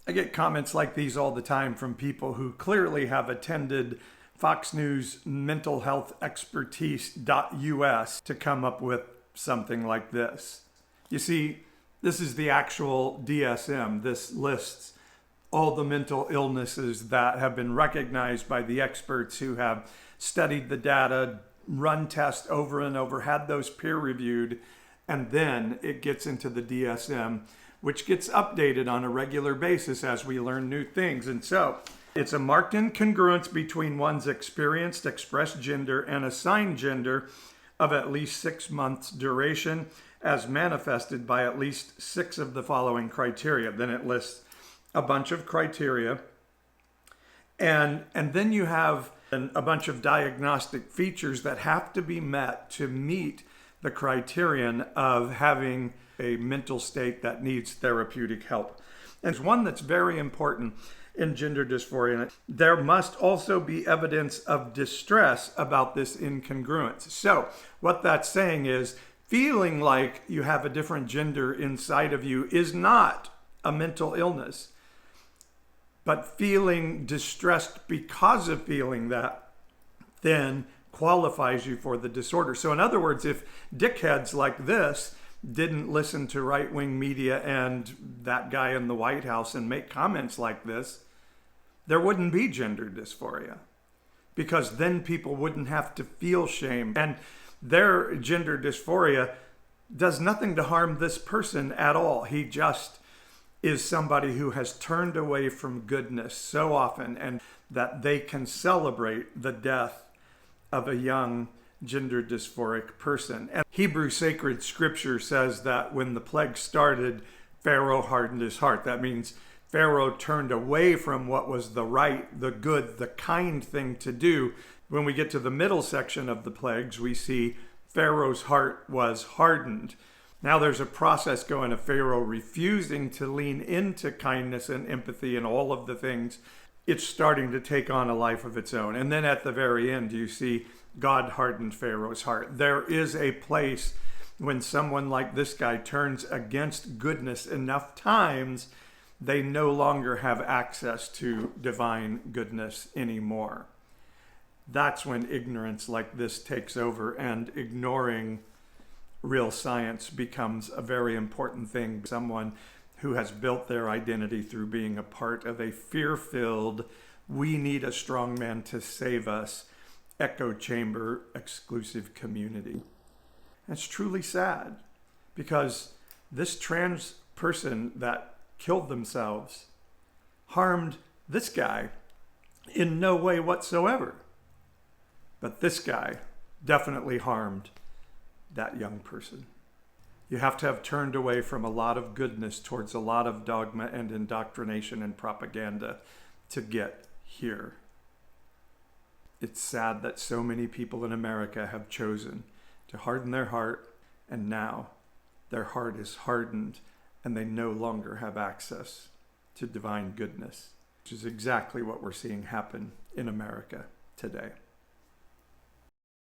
I get comments like these all the time from people who clearly have attended Fox News mental health expertise.us to come up with something like this. You see, this is the actual DSM. This lists all the mental illnesses that have been recognized by the experts who have studied the data, run tests over and over, had those peer reviewed, and then it gets into the DSM, which gets updated on a regular basis as we learn new things. And so it's a marked incongruence between one's experienced expressed gender and assigned gender of at least 6 months duration as manifested by at least 6 of the following criteria. Then it lists a bunch of criteria. And then you have a bunch of diagnostic features that have to be met to meet the criterion of having a mental state that needs therapeutic help. And one that's very important in gender dysphoria, there must also be evidence of distress about this incongruence. So what that's saying is feeling like you have a different gender inside of you is not a mental illness, but feeling distressed because of feeling that then qualifies you for the disorder. So in other words, if dickheads like this didn't listen to right-wing media and that guy in the White House and make comments like this, there wouldn't be gender dysphoria, because then people wouldn't have to feel shame. And their gender dysphoria does nothing to harm this person at all. He just is somebody who has turned away from goodness so often, and that they can celebrate the death of a young gender dysphoric person. And Hebrew sacred scripture says that when the plague started, Pharaoh hardened his heart. That means Pharaoh turned away from what was the right, the good, the kind thing to do. When we get to the middle section of the plagues, we see Pharaoh's heart was hardened. Now there's a process going of Pharaoh refusing to lean into kindness and empathy and all of the things. It's starting to take on a life of its own. And then at the very end, you see God hardened Pharaoh's heart. There is a place when someone like this guy turns against goodness enough times, they no longer have access to divine goodness anymore. That's when ignorance like this takes over, and ignoring real science becomes a very important thing. Someone who has built their identity through being a part of a fear-filled, we need a strong man to save us, echo chamber exclusive community. That's truly sad, because this trans person that killed themselves harmed this guy in no way whatsoever. But this guy definitely harmed that young person. You have to have turned away from a lot of goodness towards a lot of dogma and indoctrination and propaganda to get here. It's sad that so many people in America have chosen to harden their heart, and now their heart is hardened and they no longer have access to divine goodness, which is exactly what we're seeing happen in America today.